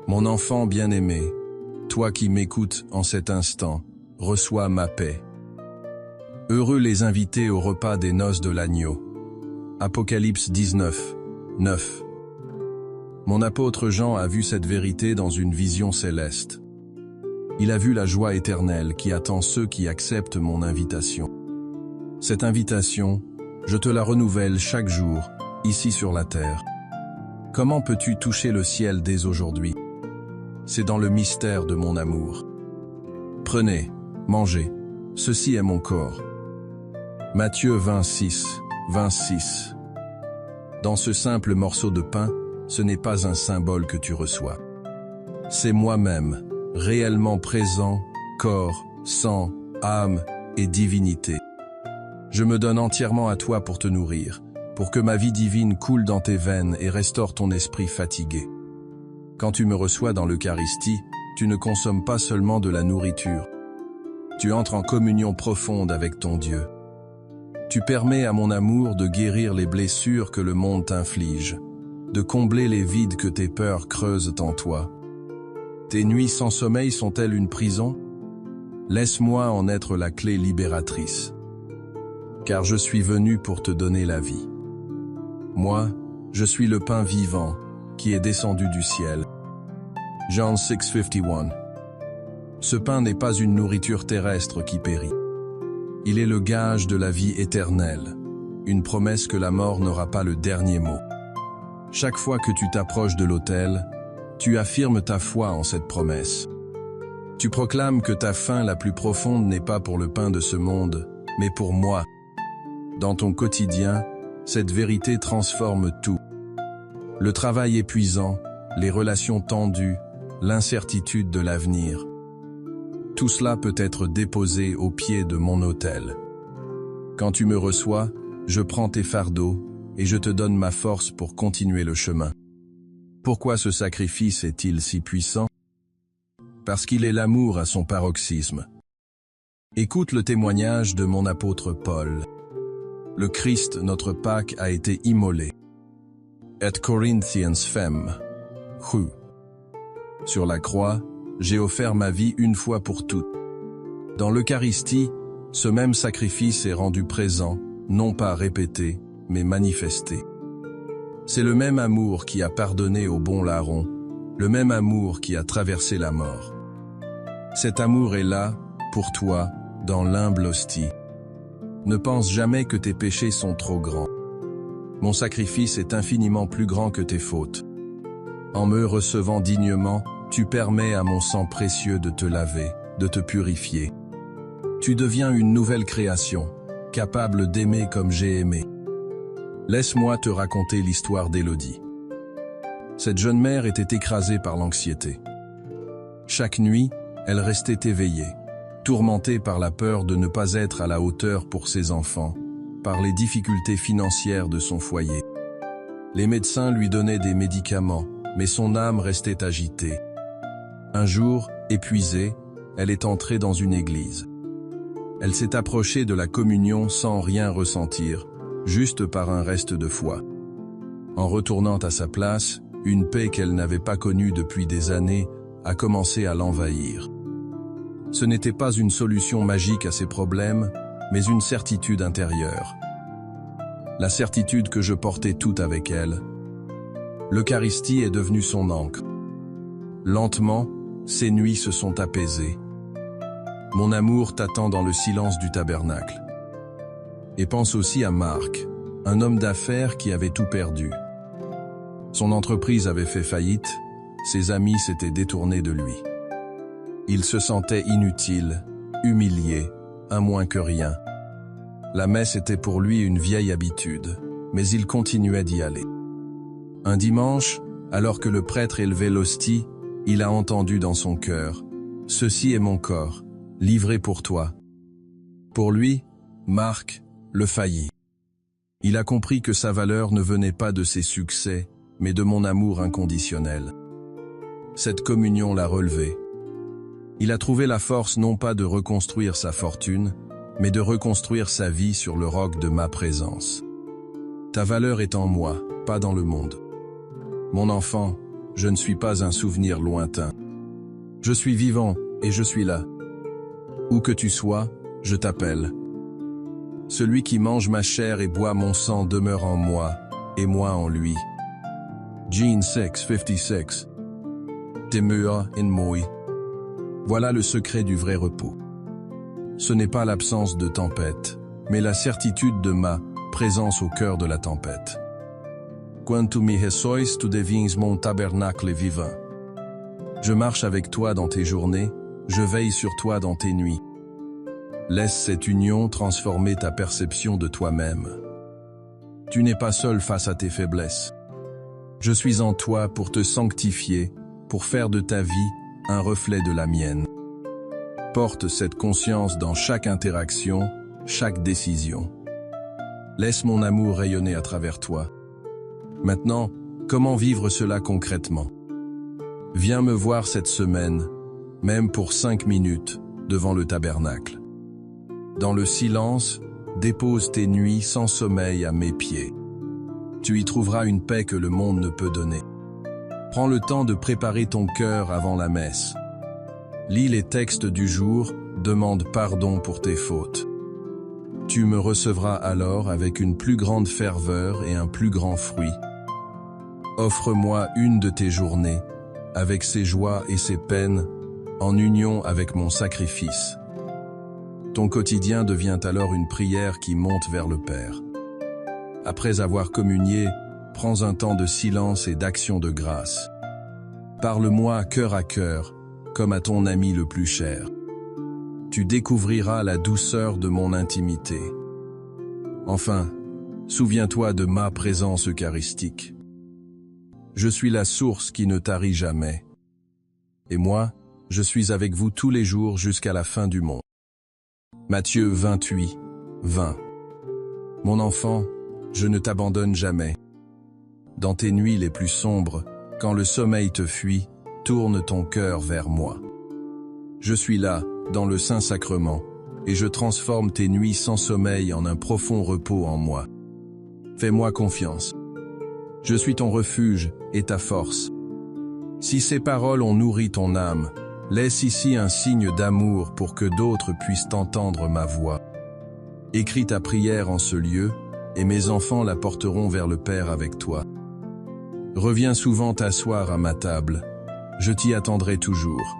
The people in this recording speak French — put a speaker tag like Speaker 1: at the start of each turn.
Speaker 1: Mon enfant bien-aimé, toi qui m'écoutes en cet instant, reçois ma paix. Heureux les invités au repas des noces de l'agneau. Apocalypse 19, 9. Mon apôtre Jean a vu cette vérité dans une vision céleste. Il a vu la joie éternelle qui attend ceux qui acceptent mon invitation. Cette invitation, je te la renouvelle chaque jour, ici sur la terre. Comment peux-tu toucher le ciel dès aujourd'hui? C'est dans le mystère de mon amour. Prenez, mangez, ceci est mon corps. Matthieu 26, 26. Dans ce simple morceau de pain, ce n'est pas un symbole que tu reçois. C'est moi-même, réellement présent, corps, sang, âme et divinité. Je me donne entièrement à toi pour te nourrir, pour que ma vie divine coule dans tes veines et restaure ton esprit fatigué. Quand tu me reçois dans l'Eucharistie, tu ne consommes pas seulement de la nourriture. Tu entres en communion profonde avec ton Dieu. Tu permets à mon amour de guérir les blessures que le monde t'inflige, de combler les vides que tes peurs creusent en toi. Tes nuits sans sommeil sont-elles une prison? Laisse-moi en être la clé libératrice. Car je suis venu pour te donner la vie. Moi, je suis le pain vivant qui est descendu du ciel. John 6:51. Ce pain n'est pas une nourriture terrestre qui périt. Il est le gage de la vie éternelle, une promesse que la mort n'aura pas le dernier mot. Chaque fois que tu t'approches de l'autel, tu affirmes ta foi en cette promesse. Tu proclames que ta faim la plus profonde n'est pas pour le pain de ce monde, mais pour moi. Dans ton quotidien, cette vérité transforme tout. Le travail épuisant, les relations tendues, l'incertitude de l'avenir. Tout cela peut être déposé au pied de mon autel. Quand tu me reçois, je prends tes fardeaux et je te donne ma force pour continuer le chemin. Pourquoi ce sacrifice est-il si puissant? Parce qu'il est l'amour à son paroxysme. Écoute le témoignage de mon apôtre Paul. Le Christ, notre Pâque, a été immolé. Et Corinthians fem. Sur la croix, j'ai offert ma vie une fois pour toutes. Dans l'Eucharistie, ce même sacrifice est rendu présent, non pas répété, mais manifesté. C'est le même amour qui a pardonné au bon larron, le même amour qui a traversé la mort. Cet amour est là, pour toi, dans l'humble hostie. Ne pense jamais que tes péchés sont trop grands. Mon sacrifice est infiniment plus grand que tes fautes. En me recevant dignement, tu permets à mon sang précieux de te laver, de te purifier. Tu deviens une nouvelle création, capable d'aimer comme j'ai aimé. Laisse-moi te raconter l'histoire d'Élodie. Cette jeune mère était écrasée par l'anxiété. Chaque nuit, elle restait éveillée, tourmentée par la peur de ne pas être à la hauteur pour ses enfants, par les difficultés financières de son foyer. Les médecins lui donnaient des médicaments, mais son âme restait agitée. Un jour, épuisée, elle est entrée dans une église. Elle s'est approchée de la communion sans rien ressentir, juste par un reste de foi. En retournant à sa place, une paix qu'elle n'avait pas connue depuis des années a commencé à l'envahir. Ce n'était pas une solution magique à ses problèmes, mais une certitude intérieure. La certitude que je portais tout avec elle. L'Eucharistie est devenue son ancre. Lentement, ses nuits se sont apaisées. Mon amour t'attend dans le silence du tabernacle. Et pense aussi à Marc, un homme d'affaires qui avait tout perdu. Son entreprise avait fait faillite, ses amis s'étaient détournés de lui. Il se sentait inutile, humilié, un moins que rien. La messe était pour lui une vieille habitude, mais il continuait d'y aller. Un dimanche, alors que le prêtre élevait l'hostie, il a entendu dans son cœur « Ceci est mon corps, livré pour toi ». Pour lui, Marc, le failli. Il a compris que sa valeur ne venait pas de ses succès, mais de mon amour inconditionnel. Cette communion l'a relevé. Il a trouvé la force non pas de reconstruire sa fortune, mais de reconstruire sa vie sur le roc de ma présence. Ta valeur est en moi, pas dans le monde. Mon enfant, je ne suis pas un souvenir lointain. Je suis vivant et je suis là. Où que tu sois, je t'appelle. Celui qui mange ma chair et boit mon sang demeure en moi, et moi en lui. Jean 6:56. Demeure en moi. Voilà le secret du vrai repos. Ce n'est pas l'absence de tempête, mais la certitude de ma présence au cœur de la tempête. Quand tu me reçois, tu deviens mon tabernacle vivant. Je marche avec toi dans tes journées, je veille sur toi dans tes nuits. Laisse cette union transformer ta perception de toi-même. Tu n'es pas seul face à tes faiblesses. Je suis en toi pour te sanctifier, pour faire de ta vie un reflet de la mienne. Porte cette conscience dans chaque interaction, chaque décision. Laisse mon amour rayonner à travers toi. Maintenant, comment vivre cela concrètement? Viens me voir cette semaine, même pour 5 minutes, devant le tabernacle. Dans le silence, dépose tes nuits sans sommeil à mes pieds. Tu y trouveras une paix que le monde ne peut donner. Prends le temps de préparer ton cœur avant la messe. Lis les textes du jour, demande pardon pour tes fautes. Tu me recevras alors avec une plus grande ferveur et un plus grand fruit. Offre-moi une de tes journées, avec ses joies et ses peines, en union avec mon sacrifice. Ton quotidien devient alors une prière qui monte vers le Père. Après avoir communié, prends un temps de silence et d'action de grâce. Parle-moi cœur à cœur, comme à ton ami le plus cher. Tu découvriras la douceur de mon intimité. Enfin, souviens-toi de ma présence eucharistique. Je suis la source qui ne tarit jamais. Et moi, je suis avec vous tous les jours jusqu'à la fin du monde. Matthieu 28, 20. Mon enfant, je ne t'abandonne jamais. Dans tes nuits les plus sombres, quand le sommeil te fuit, tourne ton cœur vers moi. Je suis là, dans le Saint-Sacrement, et je transforme tes nuits sans sommeil en un profond repos en moi. Fais-moi confiance. Je suis ton refuge et ta force. Si ces paroles ont nourri ton âme, laisse ici un signe d'amour pour que d'autres puissent entendre ma voix. Écris ta prière en ce lieu, et mes enfants la porteront vers le Père avec toi. Reviens souvent t'asseoir à ma table. Je t'y attendrai toujours.